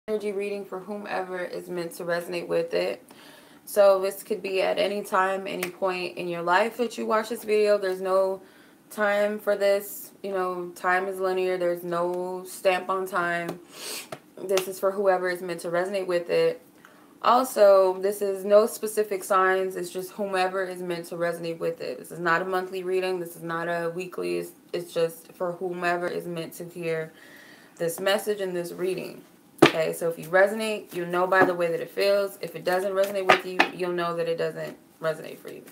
energy reading for whomever is meant to resonate with it. So this could be at any time, any point in your life that you watch this video. There's no time for this. You know, time is linear. There's no stamp on time. This is for whoever is meant to resonate with it. Also, this is no specific signs. It's just whomever is meant to resonate with it. This is not a monthly reading. This is not a weekly. It's just for whomever is meant to hear this message and this reading. Okay, so if you resonate, you'll know by the way that it feels. If it doesn't resonate with you, you'll know that it doesn't resonate for you.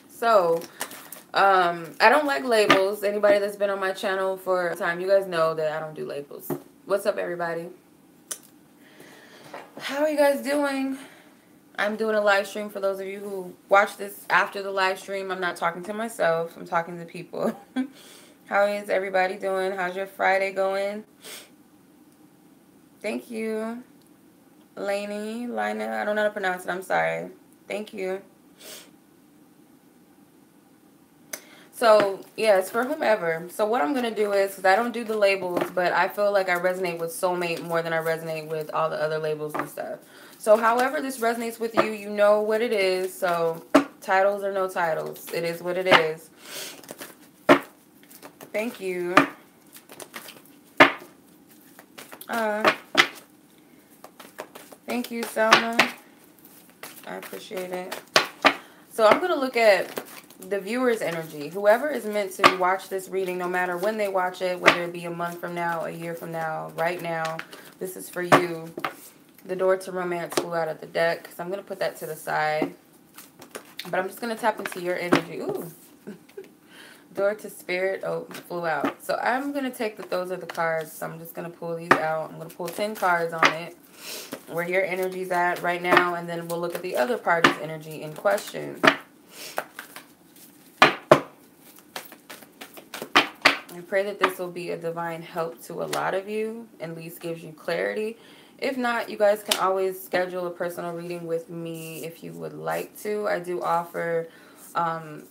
So, I don't like labels. Anybody that's been on my channel for a time, you guys know that I don't do labels. What's up, everybody? How are you guys doing? I'm doing a live stream for those of you who watch this after the live stream. I'm not talking to myself. I'm talking to people. How is everybody doing? How's your Friday going? Thank you. Lina, I don't know how to pronounce it. I'm sorry. Thank you. So, yeah, it's for whomever. So what I'm going to do is, because I don't do the labels, but I feel like I resonate with Soulmate more than I resonate with all the other labels and stuff. So however this resonates with you, you know what it is. So titles or no titles, it is what it is. Thank you. Thank you, Selma. I appreciate it. So I'm going to look at the viewer's energy. Whoever is meant to watch this reading, no matter when they watch it, whether it be a month from now, a year from now, right now, this is for you. The door to romance flew out of the deck, so I'm going to put that to the side. But I'm just going to tap into your energy. Ooh. Door to spirit, oh, flew out. So I'm going to take those are the cards. So I'm just going to pull these out. I'm going to pull 10 cards on it, where your energy's at right now, and then we'll look at the other party's energy in question. I pray that this will be a divine help to a lot of you, at least gives you clarity. If not, you guys can always schedule a personal reading with me if you would like to. I do offer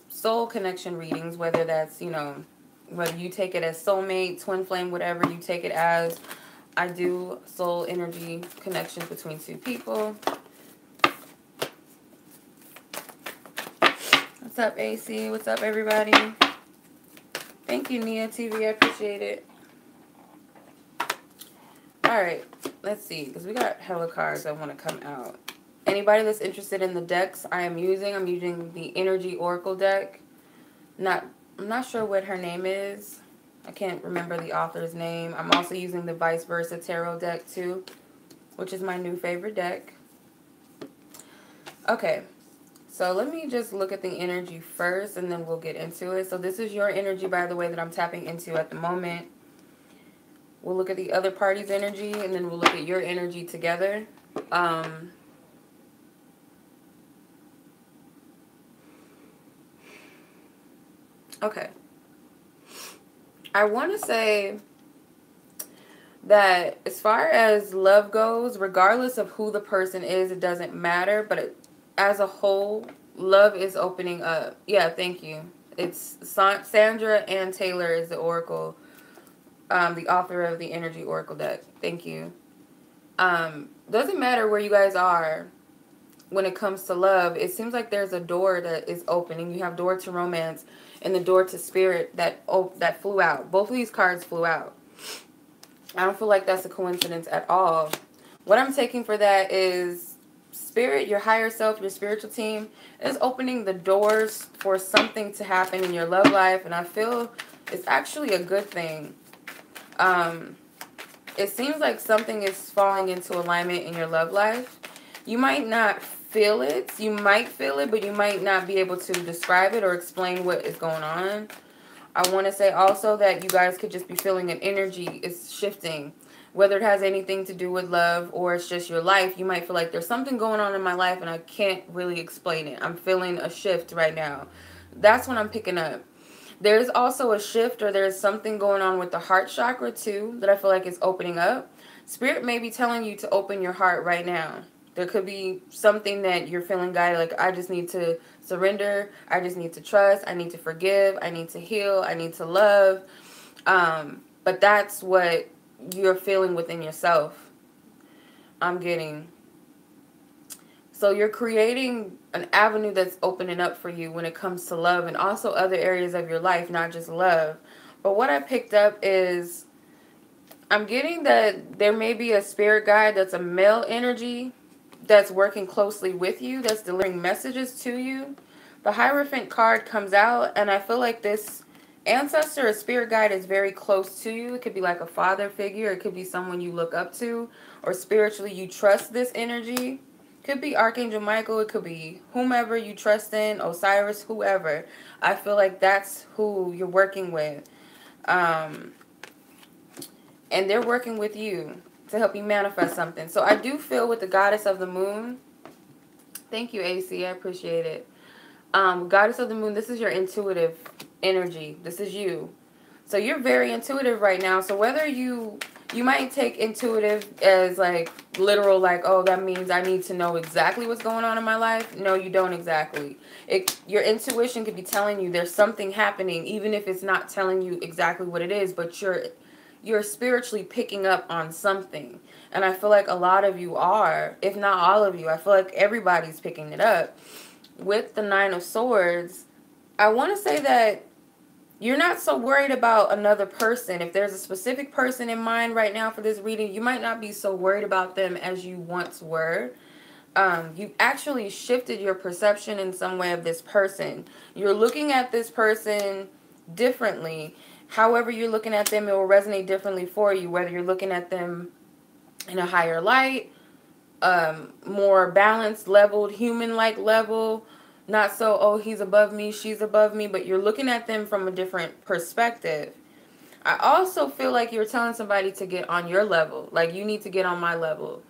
soul connection readings, whether that's, you know, whether you take it as soulmate, twin flame, whatever you take it as. I do soul energy connections between two people. What's up, AC? What's up, everybody? Thank you, Nia TV. I appreciate it. Alright, let's see, because we got hella cards that want to come out. Anybody that's interested in the decks I'm using the Energy Oracle deck. I'm not sure what her name is. I can't remember the author's name. I'm also using the Vice Versa Tarot deck too, which is my new favorite deck. Okay, so let me just look at the energy first and then we'll get into it. So this is your energy, by the way, that I'm tapping into at the moment. We'll look at the other party's energy and then we'll look at your energy together. Okay. I want to say that as far as love goes, regardless of who the person is, it doesn't matter. But as a whole, love is opening up. Yeah, thank you. It's Sandra Ann Taylor is the oracle, the author of the Energy Oracle deck. Thank you. Doesn't matter where you guys are when it comes to love. It seems like there's a door that is opening. You have door to romance and the door to spirit that flew out. Both of these cards flew out. I don't feel like that's a coincidence at all. What I'm taking for that is spirit, your higher self, your spiritual team is opening the doors for something to happen in your love life. And I feel it's actually a good thing. It seems like something is falling into alignment in your love life. You might not feel it. You might feel it, but you might not be able to describe it or explain what is going on. I want to say also that you guys could just be feeling an energy is shifting. Whether it has anything to do with love or it's just your life, you might feel like there's something going on in my life and I can't really explain it. I'm feeling a shift right now. That's what I'm picking up. There's also a shift or there's something going on with the heart chakra too that I feel like is opening up. Spirit may be telling you to open your heart right now. There could be something that you're feeling guided, like I just need to surrender, I just need to trust, I need to forgive, I need to heal, I need to love. But that's what you're feeling within yourself. I'm getting. So you're creating an avenue that's opening up for you when it comes to love and also other areas of your life, not just love. But what I picked up is I'm getting that there may be a spirit guide that's a male energy that's working closely with you, that's delivering messages to you. The Hierophant card comes out, and I feel like this ancestor or spirit guide is very close to you. It could be like a father figure. It could be someone you look up to, or spiritually you trust this energy. Could be Archangel Michael. It could be whomever you trust in, Osiris, whoever. I feel like that's who you're working with. And they're working with you to help you manifest something. So I do feel with the Goddess of the Moon. Thank you, AC. I appreciate it. Goddess of the Moon, this is your intuitive energy. This is you. So you're very intuitive right now. So whether you might take intuitive as like literal, like, oh, that means I need to know exactly what's going on in my life. No, you don't exactly. Your intuition could be telling you there's something happening, even if it's not telling you exactly what it is, but you're spiritually picking up on something. And I feel like a lot of you are, if not all of you. I feel like everybody's picking it up. With the Nine of Swords, I want to say that you're not so worried about another person. If there's a specific person in mind right now for this reading, you might not be so worried about them as you once were. You've actually shifted your perception in some way of this person. You're looking at this person differently. However you're looking at them, it will resonate differently for you, whether you're looking at them in a higher light, more balanced, leveled, human-like level. Not so, oh, he's above me, she's above me, but you're looking at them from a different perspective. I also feel like you're telling somebody to get on your level. Like, you need to get on my level.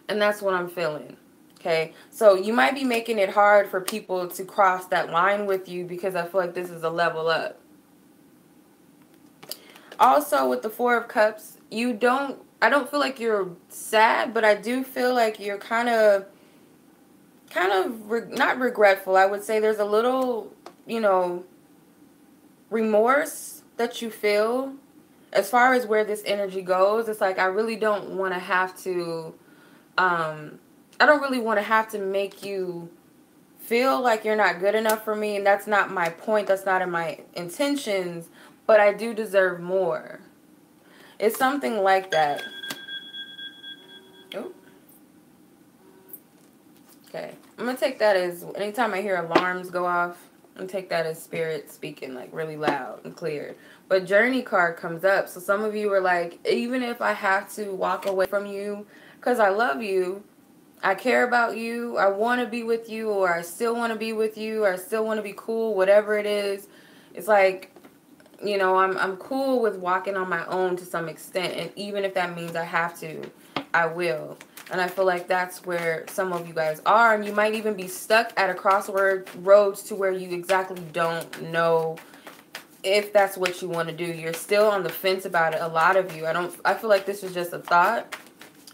And that's what I'm feeling. Okay? So you might be making it hard for people to cross that line with you because I feel like this is a level up. Also, with the Four of Cups, I don't feel like you're sad, but I do feel like you're kind of not regretful. I would say there's a little, remorse that you feel as far as where this energy goes. It's like, I really don't want to have to, I don't really want to have to make you feel like you're not good enough for me. And that's not my point. That's not in my intentions, but I do deserve more. It's something like that. Oh. Okay. I'm going to take that as, anytime I hear alarms go off, I'm going to take that as spirit speaking, like, really loud and clear. But Journey card comes up. So some of you are like, even if I have to walk away from you because I love you, I care about you, I want to be with you, or I still want to be with you, or I still want to be cool, whatever it is. It's like, I'm cool with walking on my own to some extent. And even if that means I have to, I will. And I feel like that's where some of you guys are. And you might even be stuck at a crossroads to where you exactly don't know if that's what you want to do. You're still on the fence about it. A lot of you. I feel like this is just a thought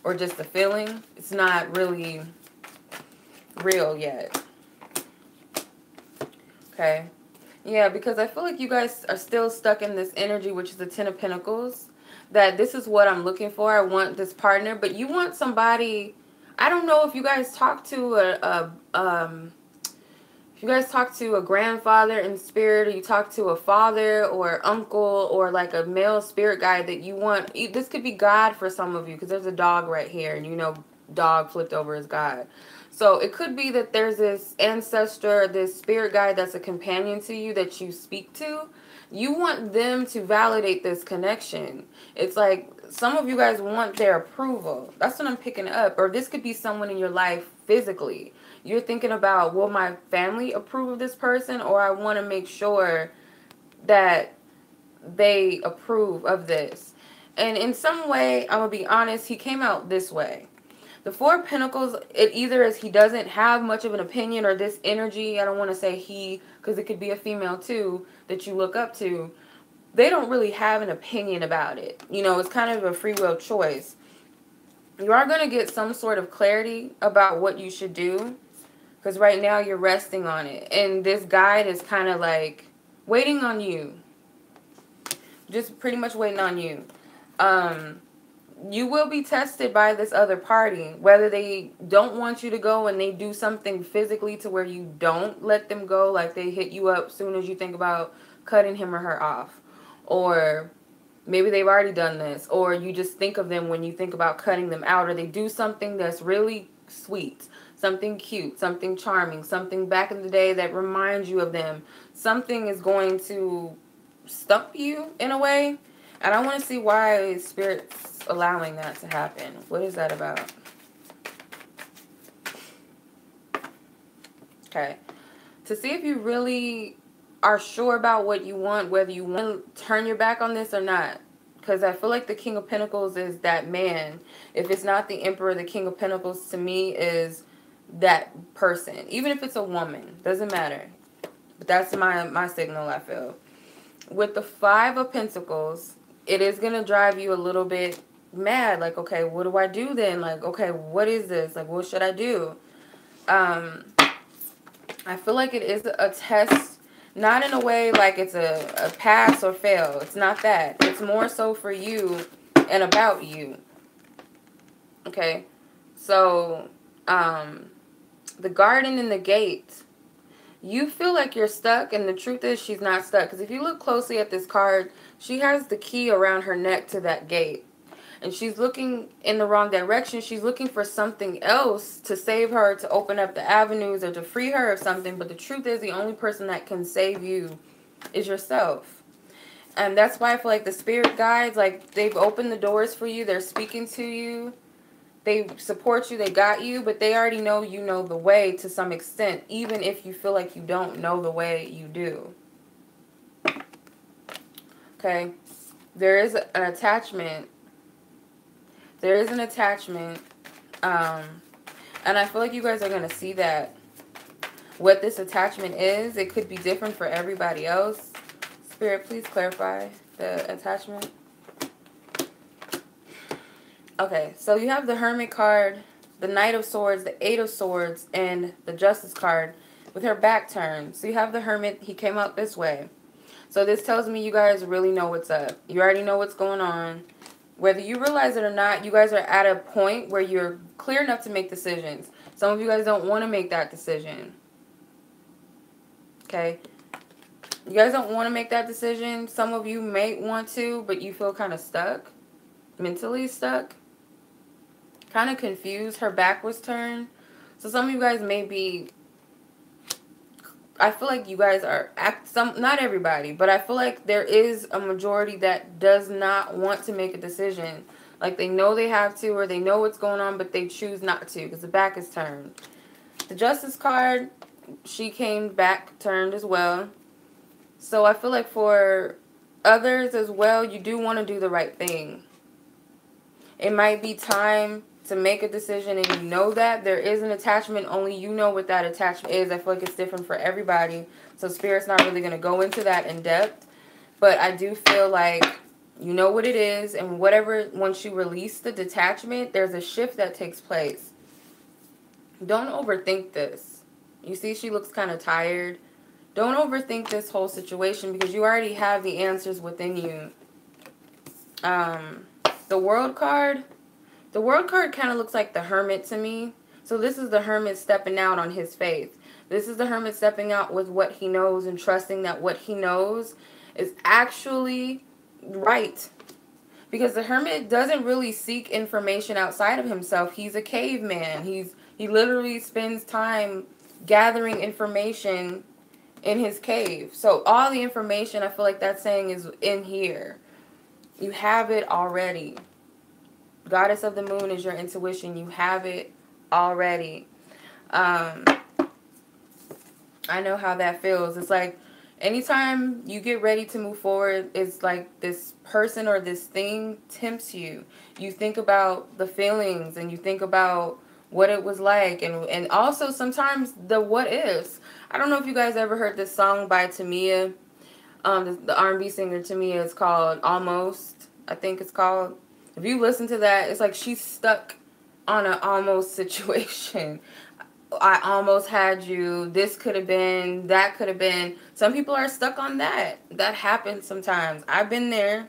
or just a feeling. It's not really real yet. Okay. Yeah, because I feel like you guys are still stuck in this energy, which is the Ten of Pentacles. That this is what I'm looking for. I want this partner, but you want somebody. I don't know if you guys talk to a grandfather in spirit, or you talk to a father or uncle or like a male spirit guide that you want. This could be God for some of you because there's a dog right here, and dog flipped over is God. So it could be that there's this ancestor, this spirit guide that's a companion to you that you speak to. You want them to validate this connection. It's like some of you guys want their approval. That's what I'm picking up. Or this could be someone in your life physically. You're thinking about, will my family approve of this person? Or I want to make sure that they approve of this. And in some way, I'm going to be honest, he came out this way. The Four of Pentacles, it either is he doesn't have much of an opinion, or this energy, I don't want to say he, because it could be a female too, that you look up to. They don't really have an opinion about it. It's kind of a free will choice. You are going to get some sort of clarity about what you should do, because right now you're resting on it. And this guide is kind of like waiting on you. Just pretty much waiting on you. you will be tested by this other party, whether they don't want you to go and they do something physically to where you don't let them go, like they hit you up soon as you think about cutting him or her off, or maybe they've already done this, or you just think of them when you think about cutting them out, or they do something that's really sweet, something cute, something charming, something back in the day that reminds you of them. Something is going to stump you in a way, and I want to see why Spirit's allowing that to happen. What is that about? Okay. To see if you really are sure about what you want, whether you want to turn your back on this or not. Because I feel like the King of Pentacles is that man. If it's not the Emperor, the King of Pentacles to me is that person. Even if it's a woman. Doesn't matter. But that's my signal, I feel. With the Five of Pentacles, it is going to drive you a little bit mad. Like, okay, what do I do then? Like, okay, what is this? Like, what should I do? I feel like it is a test, not in a way like it's a pass or fail. It's not that. It's more so for you and about you. Okay? So, the garden and the gate, you feel like you're stuck, and the truth is she's not stuck. Because if you look closely at this card, she has the key around her neck to that gate. And she's looking in the wrong direction. She's looking for something else to save her, to open up the avenues, or to free her of something. But the truth is the only person that can save you is yourself. And that's why I feel like the spirit guides, like, they've opened the doors for you. They're speaking to you. They support you. They got you. But they already know you know the way to some extent. Even if you feel like you don't know the way, you do. Okay. There is an attachment. There is an attachment, and I feel like you guys are going to see that. What this attachment is, it could be different for everybody else. Spirit, please clarify the attachment. Okay, so you have the Hermit card, the Knight of Swords, the Eight of Swords, and the Justice card with her back turned. So you have the Hermit, he came out this way. So this tells me you guys really know what's up. You already know what's going on. Whether you realize it or not, you guys are at a point where you're clear enough to make decisions. Some of you guys don't want to make that decision. Okay? You guys don't want to make that decision. Some of you may want to, but you feel kind of stuck. Mentally stuck. Kind of confused. Her back was turned. So some of you guys may be... I feel like you guys are, not everybody, but I feel like there is a majority that does not want to make a decision. Like they know they have to, or they know what's going on, but they choose not to because the back is turned. The Justice card, she came back turned as well. So I feel like for others as well, you do want to do the right thing. It might be time to make a decision, and you know that there is an attachment. Only you know what that attachment is. I feel like it's different for everybody, so Spirit's not really going to go into that in depth, but I do feel like you know what it is, and whatever, once you release the detachment, there's a shift that takes place. Don't overthink this. You see she looks kind of tired. Don't overthink this whole situation because you already have the answers within you. The World card, the World card kind of looks like the Hermit to me. So this is the Hermit stepping out on his faith. This is the Hermit stepping out with what he knows and trusting that what he knows is actually right. Because the Hermit doesn't really seek information outside of himself. He's a caveman. He literally spends time gathering information in his cave. So all the information, I feel like that's saying, is in here. You have it already. Goddess of the Moon is your intuition. You have it already. I know how that feels. It's like anytime you get ready to move forward, it's like this person or this thing tempts you. You think about the feelings and you think about what it was like. And also sometimes the what ifs. I don't know if you guys ever heard this song by Tamia. The R&B singer Tamia. It's called Almost, I think it's called. If you listen to that, it's like she's stuck on an almost situation. I almost had you. This could have been. That could have been. Some people are stuck on that. That happens sometimes. I've been there.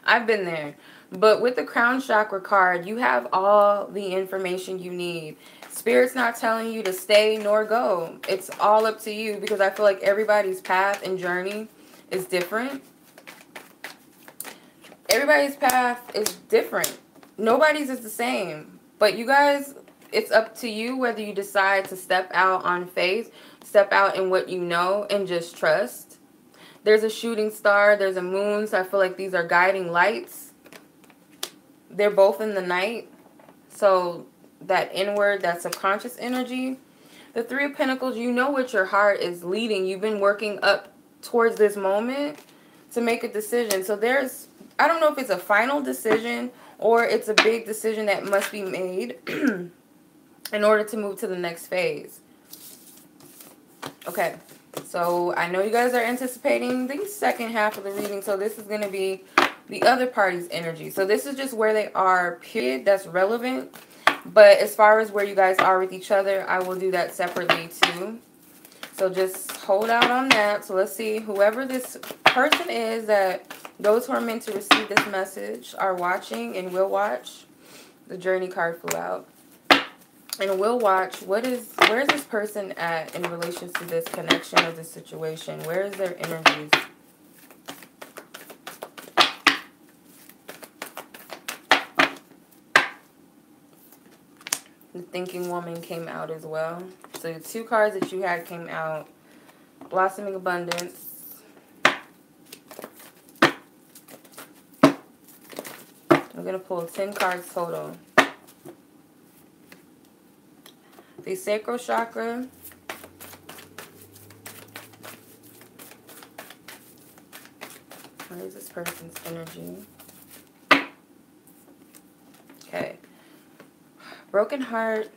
I've been there. But with the crown chakra card, you have all the information you need. Spirit's not telling you to stay nor go. It's all up to you, because I feel like everybody's path and journey is different. Everybody's path is different. Nobody's is the same. But you guys, it's up to you whether you decide to step out on faith, step out in what you know, and just trust. There's a shooting star, there's a moon, so I feel like these are guiding lights. They're both in the night. So that inward, that subconscious energy. The Three of Pentacles, you know what your heart is leading. You've been working up towards this moment to make a decision. So there's, I don't know if it's a final decision or it's a big decision that must be made in order to move to the next phase. Okay, so I know you guys are anticipating the second half of the reading. So this is going to be the other party's energy. So this is just where they are, period. That's relevant. But as far as where you guys are with each other, I will do that separately too. So just hold out on that. So let's see, whoever this person is, that those who are meant to receive this message are watching and will watch. The journey card flew out. And we'll watch, where is this person at in relation to this connection or this situation? Where is their energies? The Thinking Woman came out as well. So the two cards that you had came out. Blossoming Abundance. I'm going to pull 10 cards total. The Sacral Chakra. Where is this person's energy? Okay. Broken heart,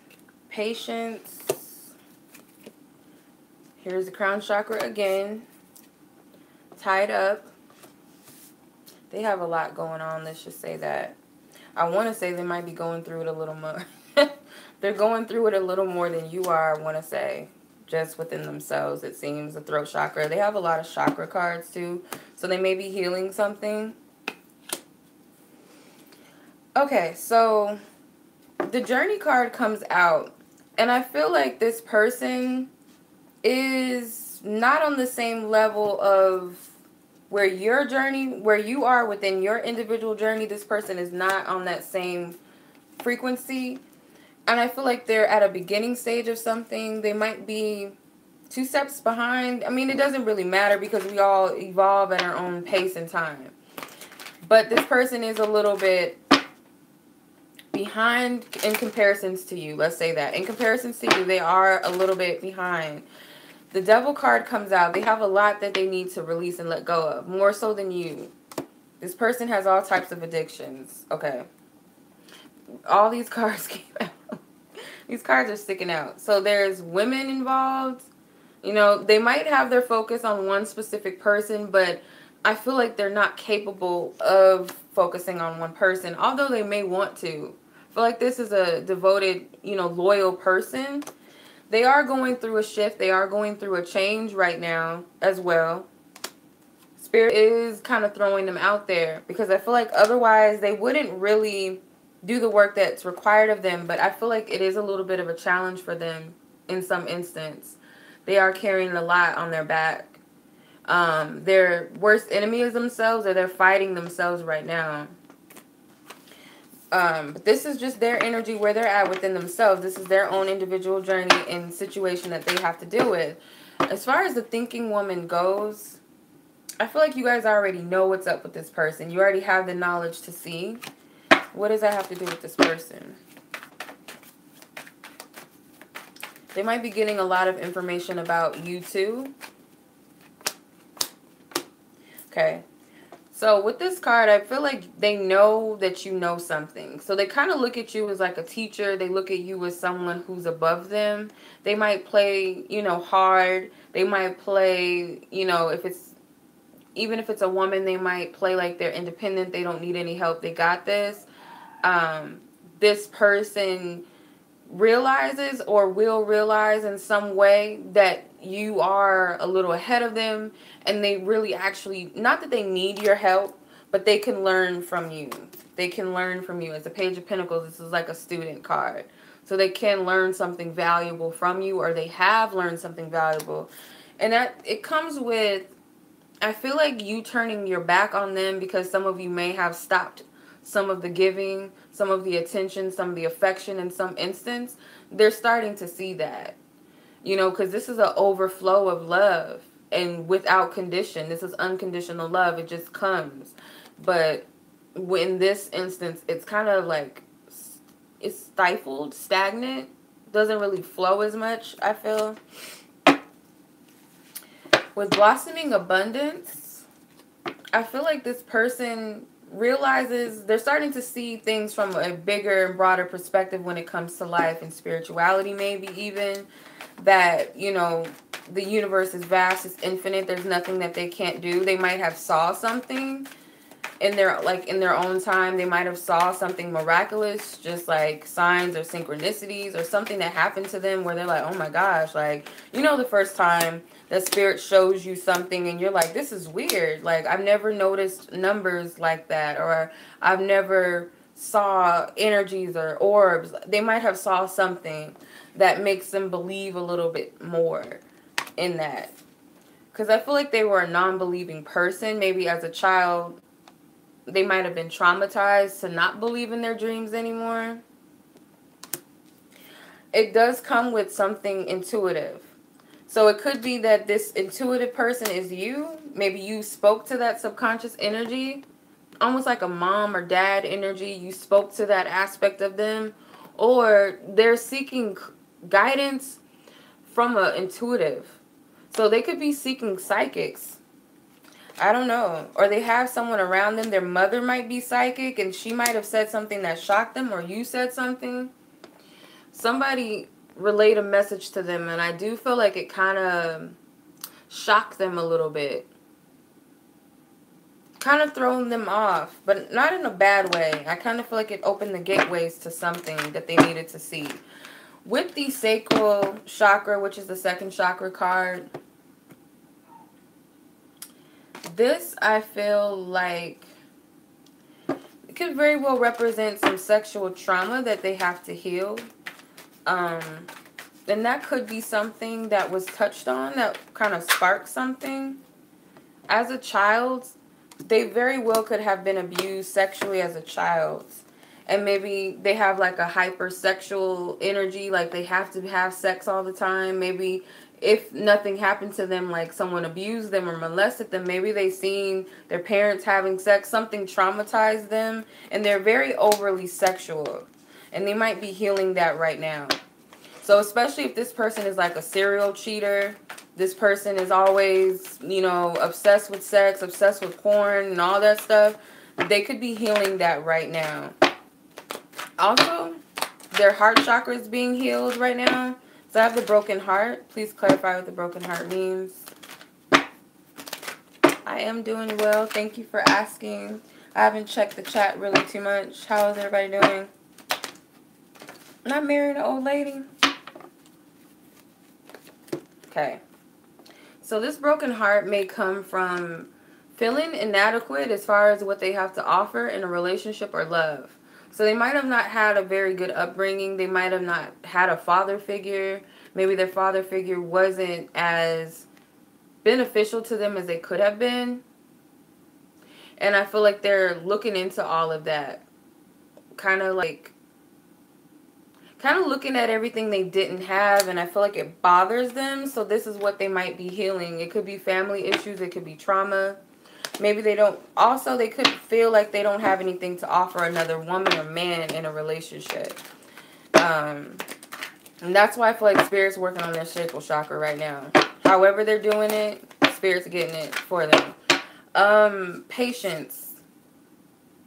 patience. Here's the crown chakra again. Tied up. They have a lot going on, let's just say that. I want to say they might be going through it a little more. They're going through it a little more than you are, I want to say. Just within themselves, it seems. The throat chakra. They have a lot of chakra cards too. So they may be healing something. Okay, so the journey card comes out, and I feel like this person is not on the same level of where your journey, where you are within your individual journey. This person is not on that same frequency, and I feel like they're at a beginning stage of something. They might be 2 steps behind. I mean, it doesn't really matter because we all evolve at our own pace and time, but this person is a little bit behind in comparisons to you. Let's say that. In comparisons to you, they are a little bit behind. The Devil card comes out. They have a lot that they need to release and let go of. More so than you. This person has all types of addictions. Okay. All these cards came out. These cards are sticking out. So there's women involved. You know, they might have their focus on one specific person, but I feel like they're not capable of focusing on one person, although they may want to. I feel like this is a devoted, you know, loyal person. They are going through a shift. They are going through a change right now as well. Spirit is kind of throwing them out there because I feel like otherwise they wouldn't really do the work that's required of them. But I feel like it is a little bit of a challenge for them in some instance. They are carrying a lot on their back. Their worst enemy is themselves, or they're fighting themselves right now. But this is just their energy where they're at within themselves. This is their own individual journey and situation that they have to deal with. As far as the Thinking Woman goes, I feel like you guys already know what's up with this person. You already have the knowledge to see. What does that have to do with this person? They might be getting a lot of information about you too. Okay. So with this card, I feel like they know that you know something. So they kind of look at you as like a teacher. They look at you as someone who's above them. They might play, you know, hard. They might play, you know, even if it's a woman, they might play like they're independent. They don't need any help. They got this. This person realizes or will realize in some way that you are a little ahead of them, and they really actually, not that they need your help, but they can learn from you. They can learn from you. As a Page of Pentacles, this is like a student card. So they can learn something valuable from you, or they have learned something valuable. And that it comes with, I feel like you turning your back on them because some of you may have stopped some of the giving, some of the attention, some of the affection in some instance. They're starting to see that. You know, because this is an overflow of love and without condition. This is unconditional love. It just comes. But in this instance, it's kind of like, it's stifled, stagnant, doesn't really flow as much, I feel. With blossoming abundance, I feel like this person realizes they're starting to see things from a bigger and broader perspective when it comes to life and spirituality, maybe even. That, you know, the universe is vast, it's infinite, there's nothing that they can't do. They might have saw something in their own time. They might have saw something miraculous, just like signs or synchronicities or something that happened to them where they're like, oh my gosh, like, you know, the first time that spirit shows you something and you're like, this is weird, like I've never noticed numbers like that, or I've never saw energies or orbs. They might have saw something that makes them believe a little bit more in that, because I feel like they were a non-believing person. Maybe as a child they might have been traumatized to not believe in their dreams anymore. It does come with something intuitive. So it could be that this intuitive person is you. Maybe you spoke to that subconscious energy, almost like a mom or dad energy. You spoke to that aspect of them, or they're seeking guidance from an intuitive. So they could be seeking psychics. I don't know. Or they have someone around them. Their mother might be psychic and she might have said something that shocked them, or you said something. Somebody relayed a message to them, and I do feel like it kind of shocked them a little bit. Kind of thrown them off, but not in a bad way. I kind of feel like it opened the gateways to something that they needed to see. With the sacral chakra, which is the second chakra card, this, I feel like, it could very well represent some sexual trauma that they have to heal. And that could be something that was touched on that kind of sparked something. As a child, they very well could have been abused sexually as a child. And maybe they have like a hypersexual energy, like they have to have sex all the time. Maybe if nothing happened to them, like someone abused them or molested them, maybe they seen their parents having sex, something traumatized them, and they're very overly sexual. And they might be healing that right now. So especially if this person is like a serial cheater, this person is always, you know, obsessed with sex, obsessed with porn and all that stuff, they could be healing that right now. Also, their heart chakra is being healed right now. So I have the broken heart. Please clarify what the broken heart means. I am doing well. Thank you for asking. I haven't checked the chat really too much. How is everybody doing? I'm not marrying an old lady. Okay. So this broken heart may come from feeling inadequate as far as what they have to offer in a relationship or love. So they might have not had a very good upbringing. They might have not had a father figure. Maybe their father figure wasn't as beneficial to them as they could have been. And I feel like they're looking into all of that. Kind of looking at everything they didn't have, and I feel like it bothers them. So this is what they might be healing. It could be family issues. It could be trauma. Maybe they don't. Also, they could feel like they don't have anything to offer another woman or man in a relationship. And that's why I feel like Spirit's working on their sacral chakra right now. However they're doing it, Spirit's getting it for them. Patience.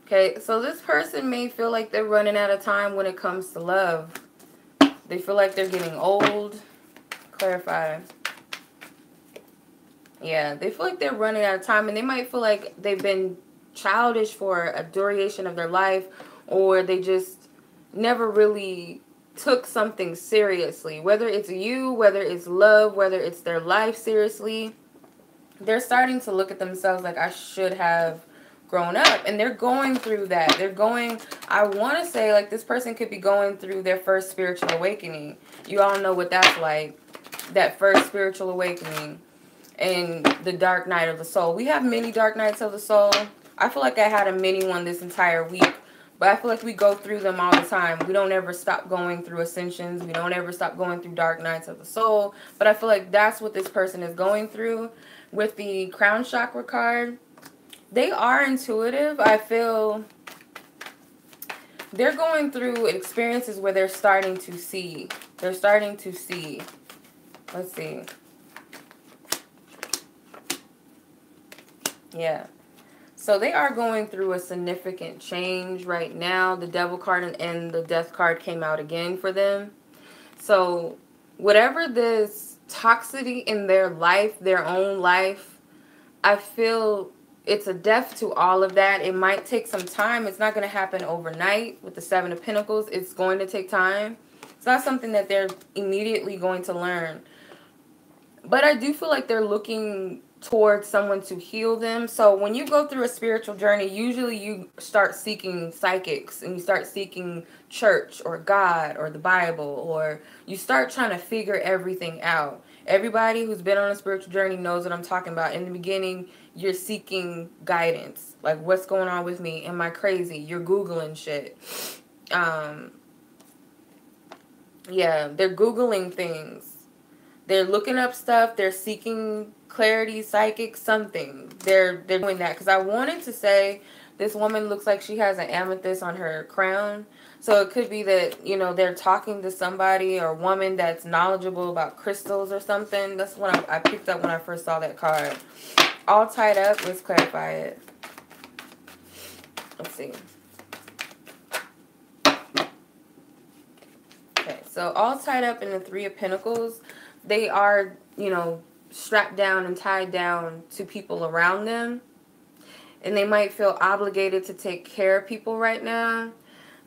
Okay, so this person may feel like they're running out of time when it comes to love. They feel like they're getting old. Clarify. Yeah, they feel like they're running out of time, and they might feel like they've been childish for a duration of their life, or they just never really took something seriously. Whether it's you, whether it's love, whether it's their life seriously, they're starting to look at themselves like, I should have grown up, and they're going through that. They're going, I want to say, like, this person could be going through their first spiritual awakening. You all know what that's like, that first spiritual awakening and the dark night of the soul. We have many dark nights of the soul. I feel like I had a mini one this entire week, but I feel like we go through them all the time. We don't ever stop going through ascensions. We don't ever stop going through dark nights of the soul. But I feel like that's what this person is going through with the crown chakra card. They are intuitive. I feel they're going through experiences where they're starting to see. They're starting to see. Let's see. Yeah. So they are going through a significant change right now. The devil card and the death card came out again for them. So whatever this toxicity in their life, their own life, I feel it's a death to all of that. It might take some time. It's not going to happen overnight with the Seven of Pentacles. It's going to take time. It's not something that they're immediately going to learn. But I do feel like they're looking towards someone to heal them. So when you go through a spiritual journey, usually you start seeking psychics and you start seeking church or God or the Bible, or you start trying to figure everything out. Everybody who's been on a spiritual journey knows what I'm talking about. In the beginning, you're seeking guidance. Like, what's going on with me? Am I crazy? You're Googling shit. Yeah, they're Googling things. They're looking up stuff. They're seeking clarity, psychic, something. They're doing that. Because I wanted to say this woman looks like she has an amethyst on her crown. So it could be that, you know, they're talking to somebody or a woman that's knowledgeable about crystals or something. That's what I picked up when I first saw that card. All tied up. Let's clarify it. Let's see. Okay, so all tied up in the Three of Pentacles. They are, you know, strapped down and tied down to people around them. And they might feel obligated to take care of people right now.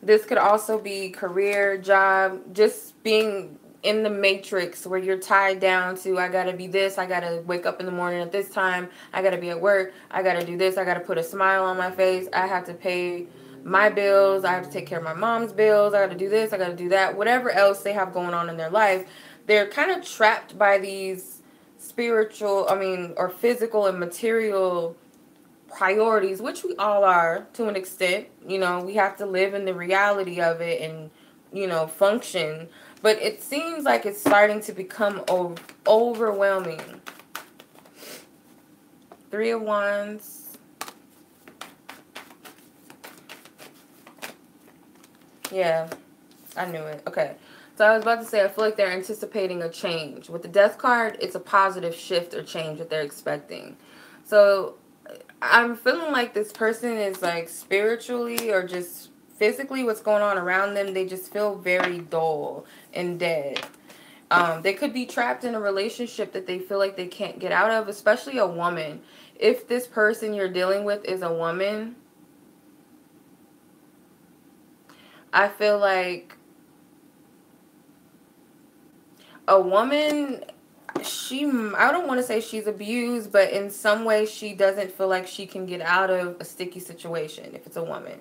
This could also be career, job, just being in the matrix where you're tied down to, I got to be this, I got to wake up in the morning at this time, I got to be at work, I got to do this, I got to put a smile on my face, I have to pay my bills, I have to take care of my mom's bills, I got to do this, I got to do that, whatever else they have going on in their life. They're kind of trapped by these spiritual, or physical and material priorities, which we all are to an extent. You know, we have to live in the reality of it and, you know, function. But it seems like it's starting to become overwhelming. Three of Wands. Yeah, I knew it. Okay. So I was about to say, I feel like they're anticipating a change. With the Death card, it's a positive shift or change that they're expecting. So I'm feeling like this person is like spiritually or just physically what's going on around them. They just feel very dull and dead. They could be trapped in a relationship that they feel like they can't get out of, especially a woman. If this person you're dealing with is a woman, I feel like a woman, I don't want to say she's abused, but in some way she doesn't feel like she can get out of a sticky situation if it's a woman.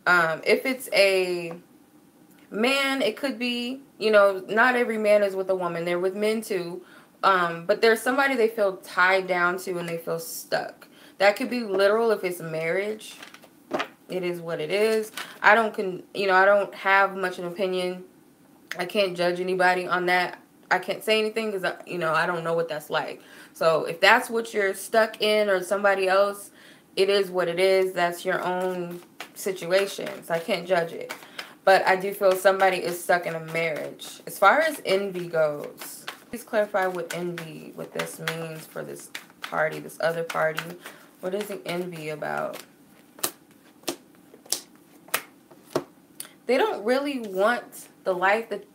If it's a man, it could be, you know, not every man is with a woman. They're with men too. But there's somebody they feel tied down to and they feel stuck. That could be literal if it's marriage. It is what it is. I don't have much of an opinion. I can't judge anybody on that. I can't say anything because, I don't know what that's like. So if that's what you're stuck in or somebody else, it is what it is. That's your own situation. So I can't judge it. But I do feel somebody is stuck in a marriage. As far as envy goes, please clarify what this means for this party, this other party. What is the envy about? They don't really want the life that,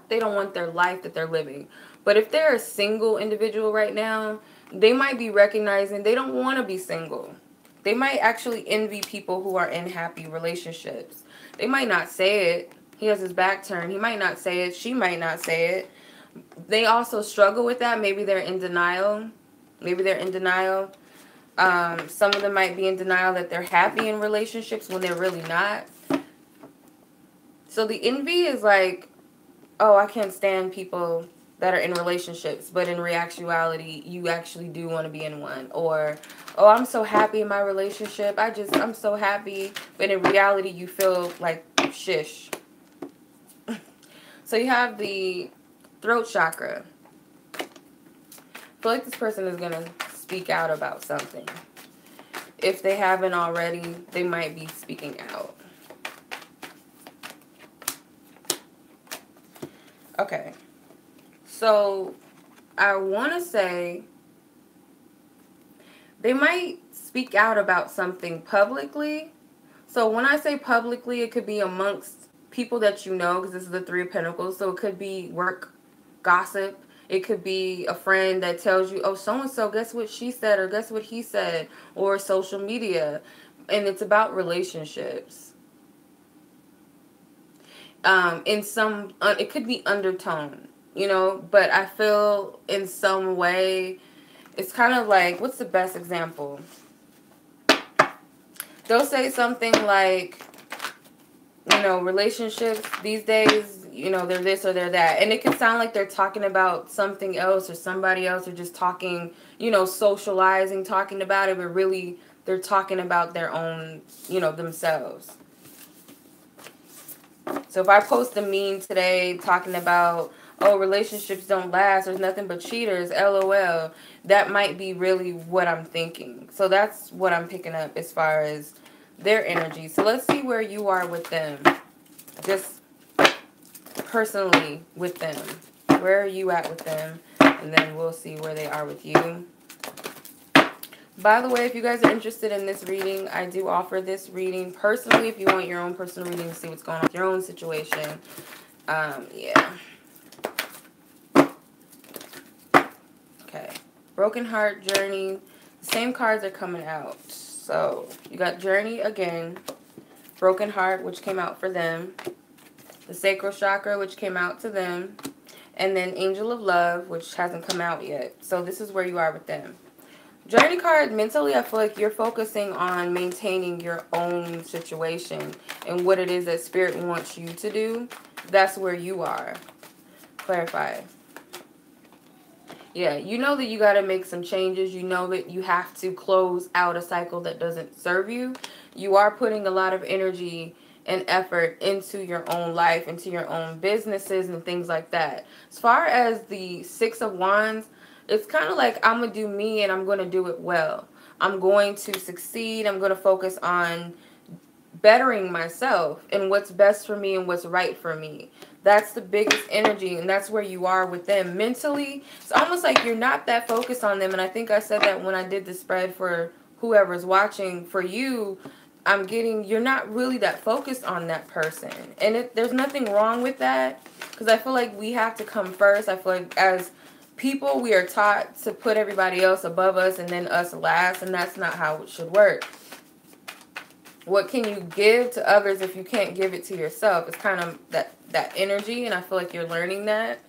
they don't want their life that they're living. But if they're a single individual right now, they might be recognizing they don't want to be single. They might actually envy people who are in happy relationships. They might not say it. He has his back turned. He might not say it. She might not say it. They also struggle with that. Maybe they're in denial. Maybe they're in denial. Some of them might be in denial that they're happy in relationships when they're really not. So the envy is like, oh, I can't stand people that are in relationships, but in reality, you actually do want to be in one. Or, oh, I'm so happy in my relationship. I'm so happy. But in reality, you feel like shish. So you have the throat chakra. I feel like this person is going to speak out about something. If they haven't already, they might be speaking out. Okay. So I want to say they might speak out about something publicly. So when I say publicly, it could be amongst people that you know, because this is the Three of Pentacles. So it could be work gossip. It could be a friend that tells you, oh, so-and-so, guess what she said, or guess what he said, or social media. And it's about relationships. It could be undertone, you know, but I feel in some way, it's kind of like, what's the best example? They'll say something like, you know, relationships these days, you know, they're this or they're that. And it can sound like they're talking about something else or somebody else, or just talking, you know, socializing, talking about it, but really they're talking about their own, you know, themselves. So if I post a meme today talking about, oh, relationships don't last, there's nothing but cheaters, LOL, that might be really what I'm thinking. So that's what I'm picking up as far as their energy. So let's see where you are with them. Just personally with them. Where are you at with them? And then we'll see where they are with you. By the way, if you guys are interested in this reading, I do offer this reading personally. If you want your own personal reading to see what's going on with your own situation. Yeah. Okay. Broken heart, journey. The same cards are coming out. So, you got journey again. Broken heart, which came out for them. The sacral chakra, which came out to them. And then angel of love, which hasn't come out yet. So, this is where you are with them. Journey card, mentally, I feel like you're focusing on maintaining your own situation and what it is that Spirit wants you to do. That's where you are. Clarify. Yeah, you know that you got to make some changes. You know that you have to close out a cycle that doesn't serve you. You are putting a lot of energy and effort into your own life, into your own businesses and things like that. As far as the Six of Wands, it's kind of like, I'm going to do me and I'm going to do it well. I'm going to succeed. I'm going to focus on bettering myself and what's best for me and what's right for me. That's the biggest energy, and that's where you are with them. Mentally, it's almost like you're not that focused on them, and I think I said that when I did the spread for whoever's watching. For you, I'm getting, you're not really that focused on that person. And there's nothing wrong with that, because I feel like we have to come first. I feel like as people, we are taught to put everybody else above us and then us last, and that's not how it should work. What can you give to others if you can't give it to yourself? It's kind of that energy, and I feel like you're learning that.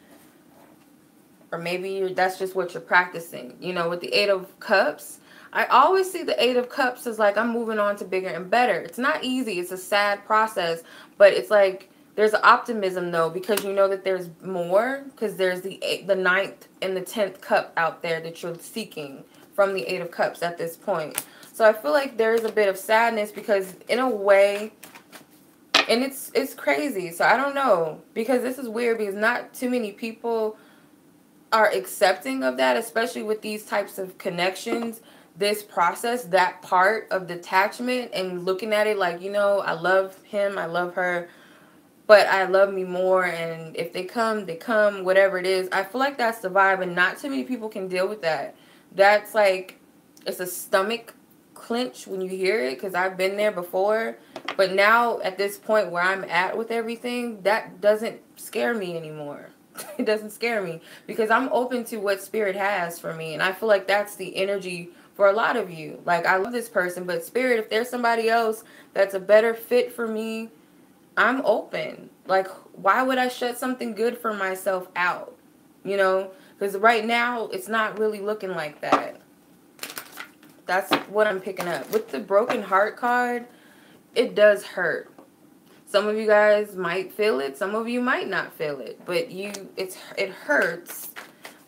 Or maybe that's just what you're practicing. You know, with the Eight of Cups, I always see the Eight of Cups as like, I'm moving on to bigger and better. It's not easy. It's a sad process, but it's like, there's optimism, though, because you know that there's more, because there's the ninth and the 10th cup out there that you're seeking from the Eight of Cups at this point. So I feel like there's a bit of sadness, because in a way, and it's crazy. So I don't know, because this is weird, because not too many people are accepting of that, especially with these types of connections. This process, that part of detachment and looking at it like, you know, I love him, I love her, but I love me more, and if they come, they come, whatever it is. I feel like that's the vibe, and not too many people can deal with that. That's like, it's a stomach clench when you hear it, because I've been there before. But now, at this point where I'm at with everything, that doesn't scare me anymore. It doesn't scare me, because I'm open to what Spirit has for me, and I feel like that's the energy for a lot of you. Like, I love this person, but Spirit, if there's somebody else that's a better fit for me, I'm open. Like, why would I shut something good for myself out? You know? Because right now, it's not really looking like that. That's what I'm picking up. With the broken heart card, it does hurt. Some of you guys might feel it. Some of you might not feel it. But it hurts.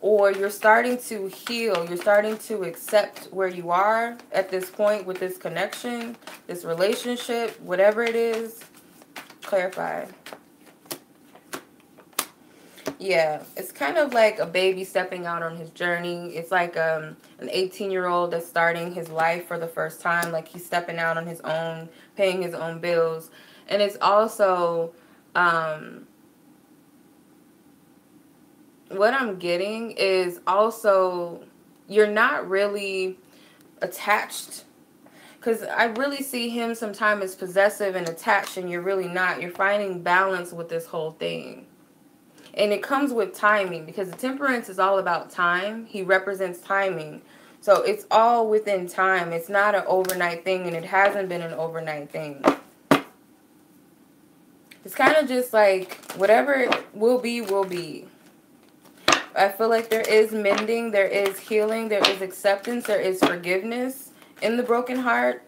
Or you're starting to heal. You're starting to accept where you are at this point with this connection, this relationship, whatever it is. Clarify. Yeah, it's kind of like a baby stepping out on his journey. It's like an 18-year-old that's starting his life for the first time. Like he's stepping out on his own, paying his own bills. And it's also, what I'm getting is also, you're not really attached. Because I really see him sometimes as possessive and attached, and you're really not. You're finding balance with this whole thing. And it comes with timing, because the temperance is all about time. He represents timing. So it's all within time. It's not an overnight thing, and it hasn't been an overnight thing. It's kind of just like whatever it will be, will be. I feel like there is mending, there is healing, there is acceptance, there is forgiveness in the broken heart.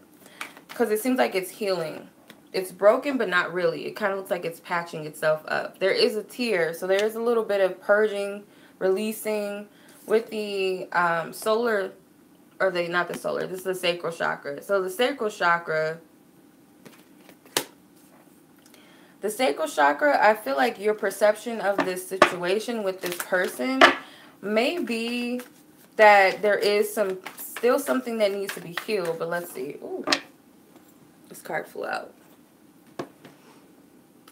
Because it seems like it's healing. It's broken, but not really. It kind of looks like it's patching itself up. There is a tear, so there is a little bit of purging, releasing with the solar, or not the solar, this is the sacral chakra. So the sacral chakra, I feel like your perception of this situation with this person may be that there is still something that needs to be healed. But let's see. Ooh, this card flew out.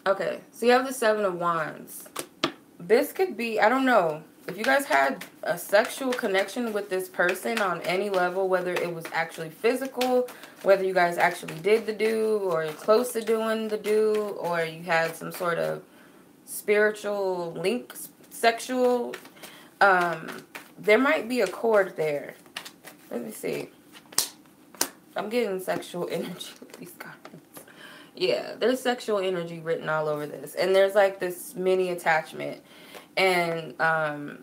Okay, so you have the Seven of Wands. This could be, I don't know, if you guys had a sexual connection with this person on any level, whether it was actually physical, whether you guys actually did the do, or you're close to doing the do, or you had some sort of spiritual link, sexual, there might be a cord there. Let me see. I'm getting sexual energy with these cards. Yeah, there's sexual energy written all over this. And there's like this mini attachment. And a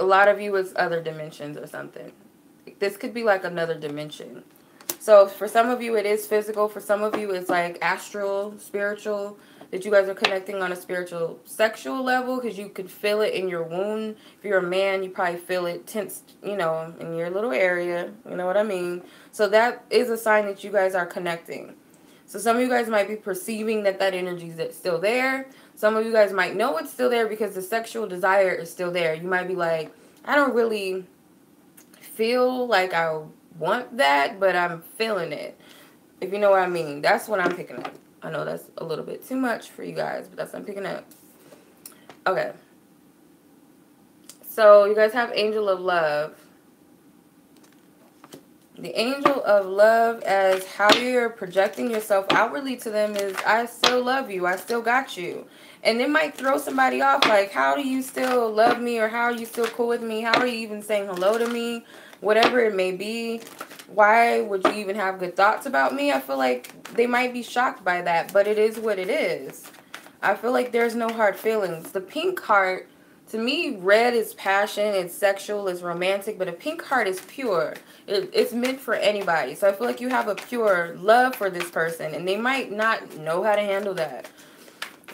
lot of you, it's other dimensions or something. This could be like another dimension. So for some of you, it is physical. For some of you, it's like astral, spiritual, that you guys are connecting on a spiritual, sexual level, because you could feel it in your womb. If you're a man, you probably feel it tense, you know, in your little area. You know what I mean? So that is a sign that you guys are connecting. So some of you guys might be perceiving that energy is still there. Some of you guys might know it's still there because the sexual desire is still there. You might be like, I don't really feel like I want that, but I'm feeling it. If you know what I mean. That's what I'm picking up. I know that's a little bit too much for you guys, but that's what I'm picking up. Okay. So you guys have Angel of Love. The Angel of Love, as how you're projecting yourself outwardly to them, is I still love you. I still got you. And it might throw somebody off, like, how do you still love me? Or how are you still cool with me? How are you even saying hello to me? Whatever it may be. Why would you even have good thoughts about me? I feel like they might be shocked by that, but it is what it is. I feel like there's no hard feelings. The pink heart, to me, red is passion, it's sexual, it's romantic, but a pink heart is pure. It's meant for anybody. So I feel like you have a pure love for this person, and they might not know how to handle that.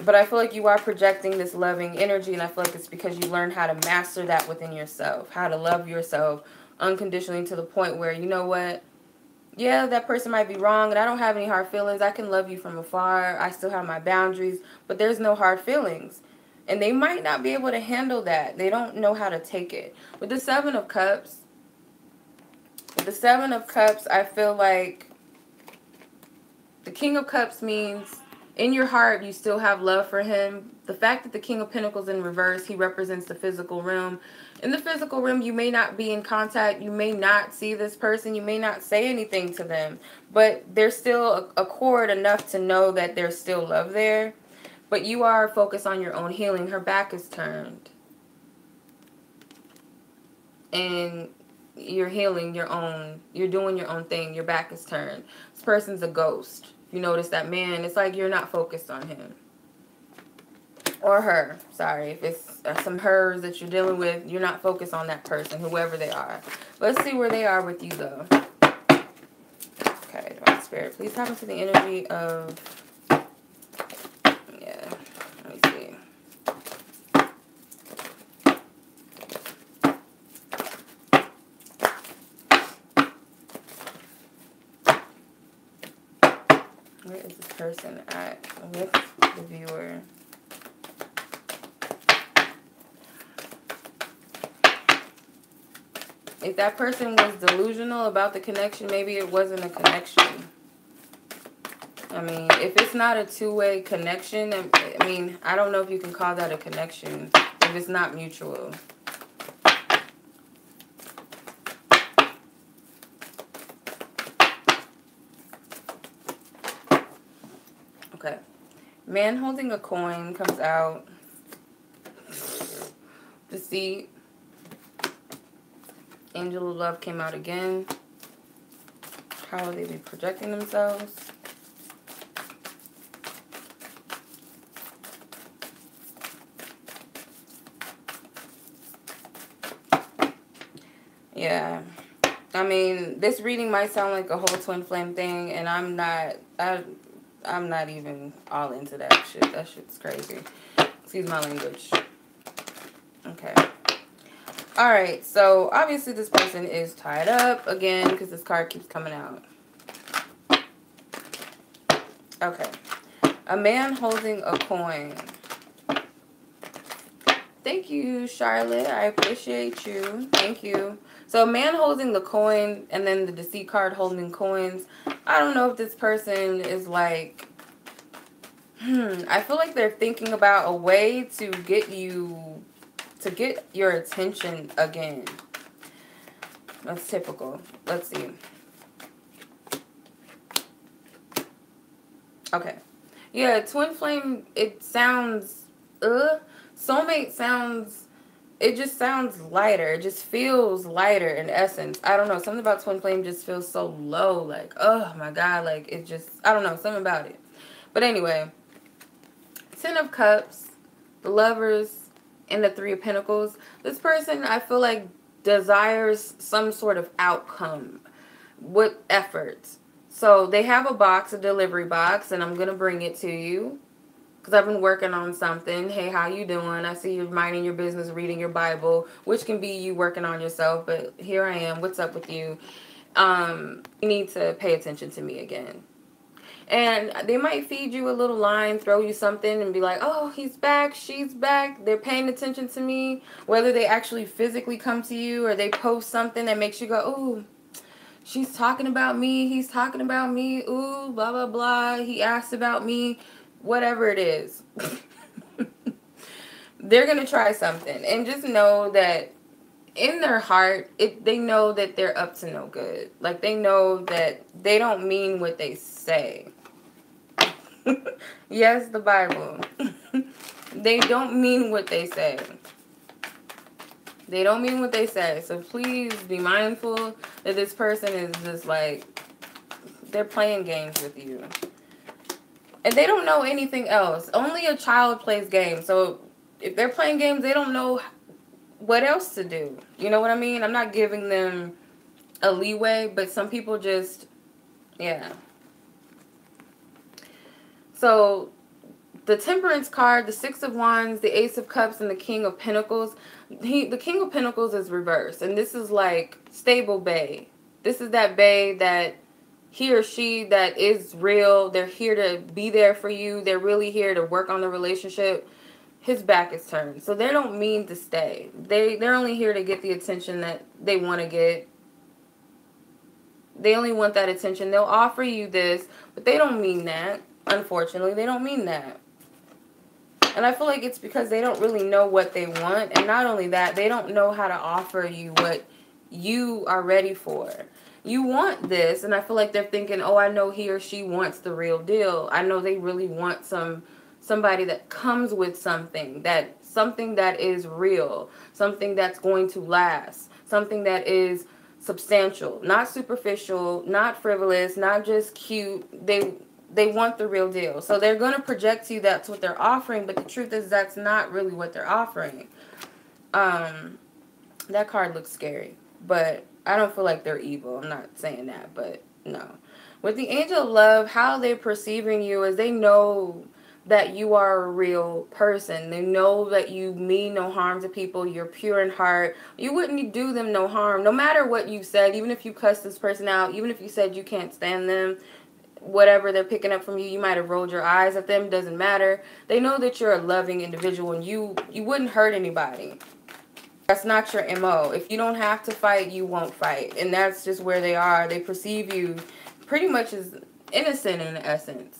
But I feel like you are projecting this loving energy, and I feel like it's because you learn how to master that within yourself, how to love yourself unconditionally to the point where, you know what, yeah, that person might be wrong, and I don't have any hard feelings. I can love you from afar. I still have my boundaries, but there's no hard feelings. And they might not be able to handle that. They don't know how to take it. With the Seven of Cups, I feel like the King of Cups means in your heart you still have love for him. The fact that the King of Pentacles in reverse, he represents the physical realm. In the physical realm, you may not be in contact. You may not see this person. You may not say anything to them. But there's still a cord enough to know that there's still love there. But you are focused on your own healing. Her back is turned. And you're healing your own. You're doing your own thing. Your back is turned. This person's a ghost. You notice that man, it's like you're not focused on him. Or her. Sorry. If it's some hers that you're dealing with, you're not focused on that person, whoever they are. Let's see where they are with you, though. Spirit, please tap into the energy of, yeah, let me see. Where is this person at with the viewer? If that person was delusional about the connection, maybe it wasn't a connection. I mean, if it's not a two-way connection, I mean, I don't know if you can call that a connection if it's not mutual. Okay. Man holding a coin comes out. Deceit. Angel of Love came out again. How will they be projecting themselves? Yeah. I mean, this reading might sound like a whole twin flame thing, and I'm not even all into that shit. That shit's crazy. Excuse my language. Okay. Alright, so obviously this person is tied up again because this card keeps coming out. Okay. A man holding a coin. Thank you, Charlotte. I appreciate you. Thank you. So a man holding the coin and then the deceit card holding coins. I don't know if this person is like... I feel like they're thinking about a way to get you... to get your attention again. That's typical. Let's see. Okay. Yeah, twin flame, it sounds... Soulmate sounds... It just sounds lighter. It just feels lighter in essence. I don't know. Something about twin flame just feels so low. Like, oh my God. Like, it just... I don't know. Something about it. But anyway. 10 of Cups. The Lovers. And the 3 of Pentacles. This person, I feel like, desires some sort of outcome with effort. So they have a box, a delivery box, and I'm going to bring it to you because I've been working on something. Hey, how you doing? I see you're minding your business, reading your Bible, which can be you working on yourself, but here I am. What's up with you? You need to pay attention to me again. And they might feed you a little line, throw you something, and be like, oh, he's back, she's back. They're paying attention to me. Whether they actually physically come to you or they post something that makes you go, ooh, she's talking about me. He's talking about me. Ooh, blah, blah, blah. He asked about me. Whatever it is. They're going to try something. And just know that in their heart, they know that they're up to no good. Like, they know that they don't mean what they say. Yes, the Bible. They don't mean what they say. They don't mean what they say. So please be mindful that this person is just like, they're playing games with you. And they don't know anything else. Only a child plays games. So if they're playing games, they don't know what else to do. You know what I mean? I'm not giving them a leeway, but some people just, yeah. So the Temperance card, the 6 of Wands, the Ace of Cups, and the King of Pentacles. The King of Pentacles is reversed. And this is like stable bae. This is that bae that he or she that is real. They're here to be there for you. They're really here to work on the relationship. His back is turned. So they don't mean to stay. They're only here to get the attention that they want to get. They only want that attention. They'll offer you this, but they don't mean that. Unfortunately, they don't mean that. And I feel like it's because they don't really know what they want. And not only that, they don't know how to offer you what you are ready for. You want this, and I feel like they're thinking, oh, I know he or she wants the real deal. I know they really want somebody that comes with something that is real, something that's going to last, something that is substantial, not superficial, not frivolous, not just cute. They want the real deal. So they're going to project to you that's what they're offering, but the truth is that's not really what they're offering. That card looks scary, but I don't feel like they're evil. I'm not saying that, but no. With the angel of love, how they're perceiving you is they know that you are a real person. They know that you mean no harm to people. You're pure in heart. You wouldn't do them no harm. No matter what you said, even if you cussed this person out, even if you said you can't stand them, whatever they're picking up from you, you might have rolled your eyes at them, doesn't matter. They know that you're a loving individual and you wouldn't hurt anybody. That's not your MO. If you don't have to fight, you won't fight. And that's just where they are. They perceive you pretty much as innocent in essence.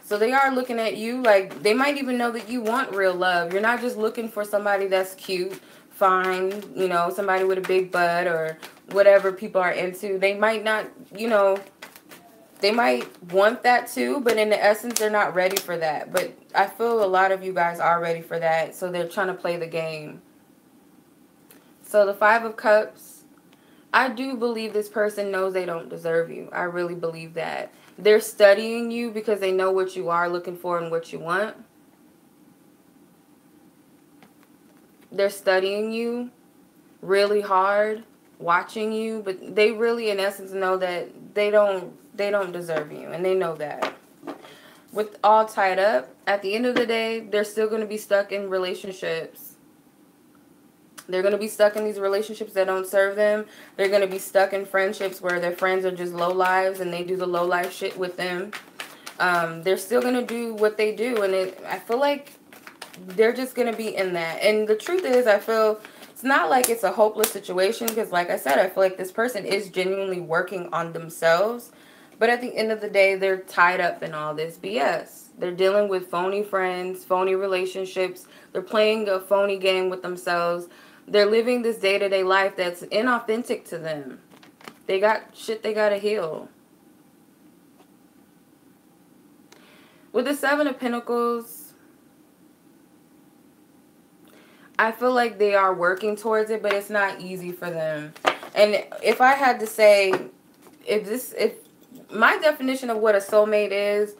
So they are looking at you like they might even know that you want real love. You're not just looking for somebody that's cute, fine, you know, somebody with a big butt or whatever people are into. They might not, you know, they might want that too, but in the essence, they're not ready for that. But I feel a lot of you guys are ready for that, so they're trying to play the game. So the Five of Cups, I do believe this person knows they don't deserve you. I really believe that. They're studying you because they know what you are looking for and what you want. They're studying you really hard, watching you, but they really in essence know that they don't deserve you, and they know that. With all tied up, at the end of the day, they're still going to be stuck in relationships. They're going to be stuck in these relationships that don't serve them. They're going to be stuck in friendships where their friends are just low lives and they do the low life shit with them. They're still going to do what they do, and I feel like they're just going to be in that. And the truth is, I feel it's not like it's a hopeless situation because, like I said, I feel like this person is genuinely working on themselves. But at the end of the day, they're tied up in all this BS. They're dealing with phony friends, phony relationships. They're playing a phony game with themselves. They're living this day-to-day life that's inauthentic to them. They got shit they got to heal. With the Seven of Pentacles, I feel like they are working towards it, but it's not easy for them. And if I had to say, if my definition of what a soulmate is,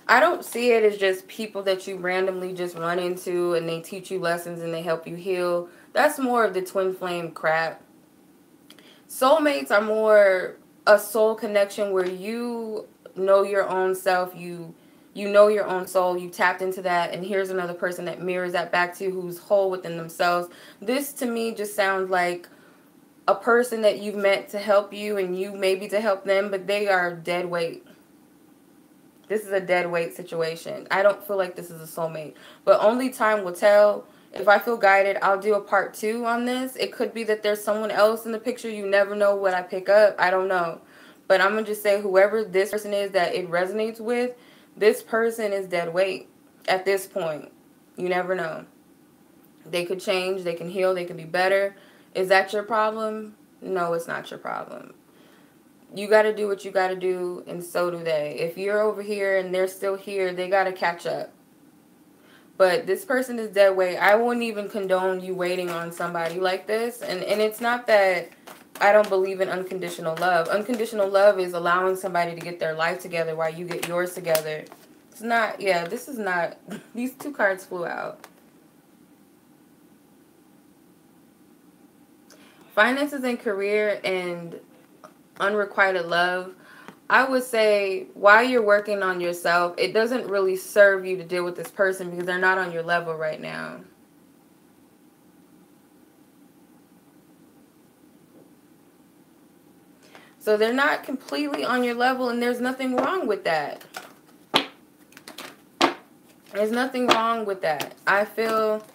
I don't see it as just people that you randomly just run into and they teach you lessons and they help you heal. That's more of the twin flame crap. Soulmates are more a soul connection where you know your own self, you know your own soul, you tapped into that, and here's another person that mirrors that back to you who's whole within themselves. This to me just sounds like a person that you've met to help you and you maybe to help them, but they are dead weight. This is a dead weight situation. I don't feel like this is a soulmate, but only time will tell. If I feel guided, I'll do a part 2 on this. It could be that there's someone else in the picture. You never know what I pick up. I don't know. But I'm going to just say whoever this person is that it resonates with, this person is dead weight at this point. You never know. They could change. They can heal. They can be better. Is that your problem? No, it's not your problem. You got to do what you got to do, and so do they. If you're over here and they're still here, they got to catch up. But this person is dead weight. I wouldn't even condone you waiting on somebody like this. And it's not that I don't believe in unconditional love. Unconditional love is allowing somebody to get their life together while you get yours together. It's not, yeah, this is not, these 2 cards flew out. Finances and career and unrequited love. I would say while you're working on yourself, it doesn't really serve you to deal with this person because they're not on your level right now. So they're not completely on your level, and there's nothing wrong with that. There's nothing wrong with that. I feel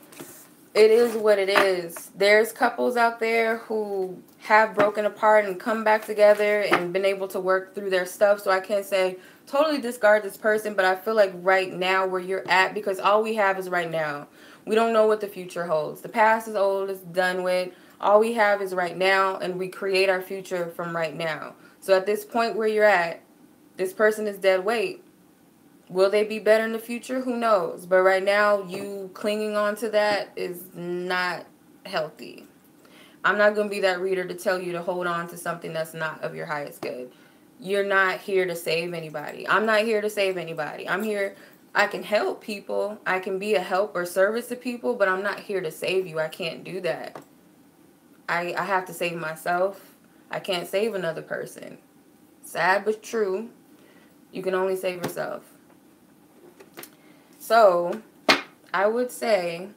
it is what it is. There's couples out there who have broken apart and come back together and been able to work through their stuff. So I can't say totally discard this person, but I feel like right now where you're at, because all we have is right now. We don't know what the future holds. The past is old, it's done with. All we have is right now, and we create our future from right now. So at this point where you're at, this person is dead weight. Will they be better in the future? Who knows? But right now, you clinging on to that is not healthy. I'm not going to be that reader to tell you to hold on to something that's not of your highest good. You're not here to save anybody. I'm not here to save anybody. I'm here, I can help people. I can be a help or service to people, but I'm not here to save you. I can't do that. I have to save myself. I can't save another person. Sad but true. You can only save yourself. So, I would say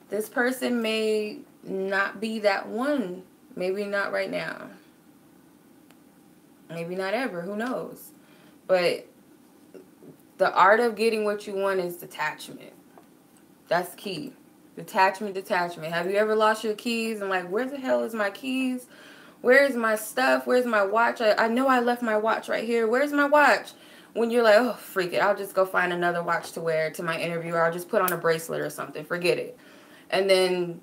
this person may not be that one. Maybe not right now. Maybe not ever. Who knows? But the art of getting what you want is detachment. That's key. Detachment. Have you ever lost your keys and like, where the hell is my keys? Where's my stuff? Where's my watch? I know I left my watch right here. Where's my watch? When you're like, oh, freak it. I'll just go find another watch to wear to my interview, or I'll just put on a bracelet or something. Forget it. And then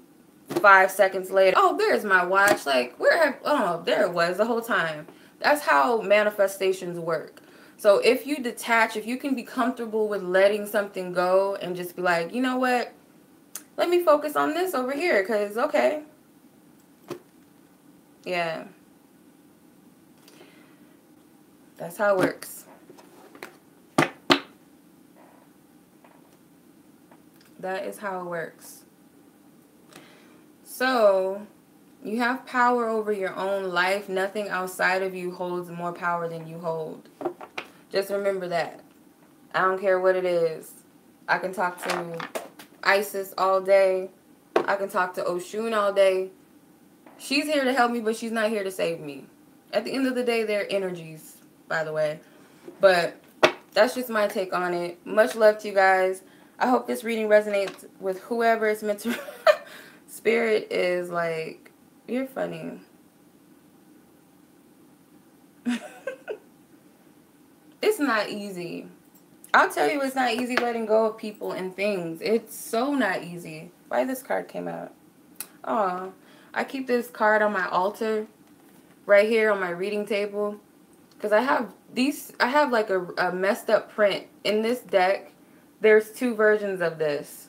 5 seconds later, oh, there's my watch. Like, oh, there it was the whole time. That's how manifestations work. So if you detach, if you can be comfortable with letting something go and just be like, you know what? Let me focus on this over here because, okay. Yeah. That's how it works. That is how it works. So, you have power over your own life. Nothing outside of you holds more power than you hold. Just remember that. I don't care what it is. I can talk to Isis all day. I can talk to Oshun all day. She's here to help me, but she's not here to save me. At the end of the day, they're energies, by the way. But that's just my take on it. Much love to you guys. I hope this reading resonates with whoever it's meant to. Spirit is like, you're funny. It's not easy. I'll tell you, it's not easy letting go of people and things. It's so not easy. Why this card came out? Oh, I keep this card on my altar right here on my reading table because I have like a messed up print in this deck. There's 2 versions of this.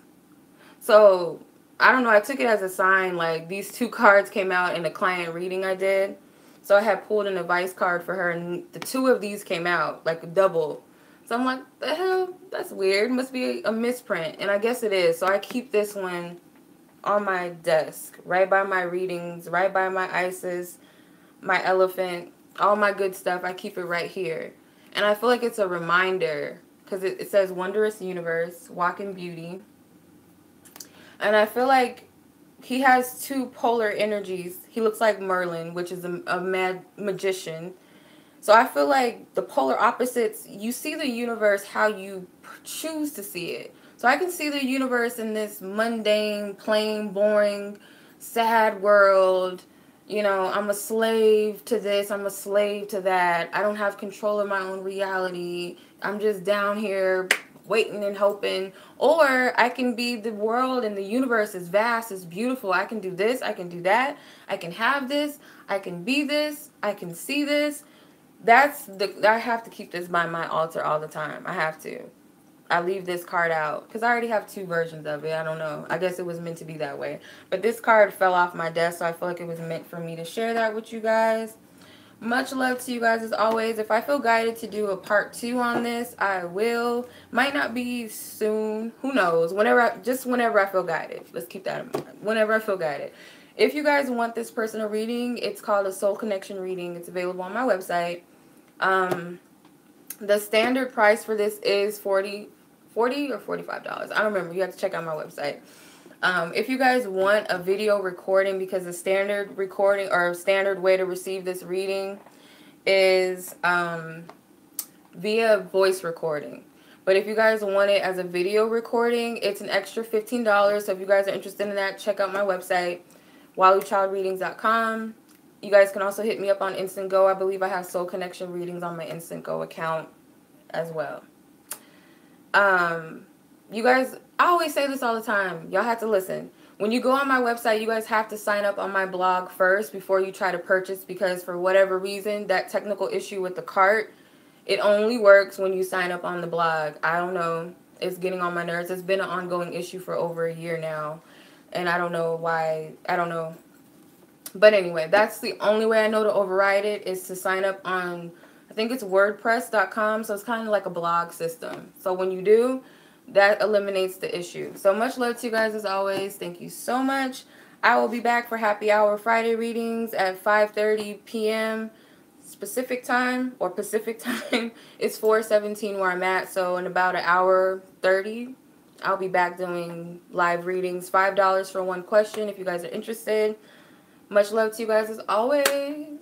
So, I don't know, I took it as a sign, like these 2 cards came out in a client reading I did. So I had pulled an advice card for her, and the 2 of these came out, like a double. So I'm like, the hell? That's weird. Must be a misprint. And I guess it is. So I keep this one on my desk, right by my readings, right by my Isis, my elephant, all my good stuff. I keep it right here. And I feel like it's a reminder, because it says wondrous universe, walk in beauty. And I feel like he has 2 polar energies. He looks like Merlin, which is a mad magician. So I feel like the polar opposites, you see the universe how you choose to see it. So I can see the universe in this mundane, plain, boring, sad world. You know, I'm a slave to this. I'm a slave to that. I don't have control of my own reality. I'm just down here waiting and hoping. Or I can be the world, and the universe is vast, it's beautiful. I can do this, I can do that. I can have this, I can be this, I can see this. I have to keep this by my altar all the time. I have to. I leave this card out because I already have 2 versions of it. I don't know. I guess it was meant to be that way. But this card fell off my desk, so I feel like it was meant for me to share that with you guys. Much love to you guys as always. If I feel guided to do a part 2 on this, I will. Might not be soon. Who knows? Whenever I feel guided. Let's keep that in mind. Whenever I feel guided. If you guys want this personal reading, it's called a soul connection reading. It's available on my website. The standard price for this is $40 or $45. I don't remember. You have to check out my website. If you guys want a video recording, because the standard recording or standard way to receive this reading is via voice recording. But if you guys want it as a video recording, it's an extra $15. So if you guys are interested in that, check out my website, waluchildreadings.com. You guys can also hit me up on Instantgo. I believe I have soul connection readings on my Instantgo account as well. You guys, I always say this all the time. Y'all have to listen. When you go on my website, you guys have to sign up on my blog first before you try to purchase, because for whatever reason, that technical issue with the cart, it only works when you sign up on the blog. I don't know. It's getting on my nerves. It's been an ongoing issue for over a year now, and I don't know why. I don't know. But anyway, that's the only way I know to override it, is to sign up on, I think it's wordpress.com. So it's kind of like a blog system. So when you do, that eliminates the issue. So much love to you guys as always. Thank you so much. I will be back for happy hour Friday readings at 5:30 p.m. Pacific time. It's 4:17 where I'm at, so in about an hour 30 I'll be back doing live readings. $5 for one question if you guys are interested. Much love to you guys as always.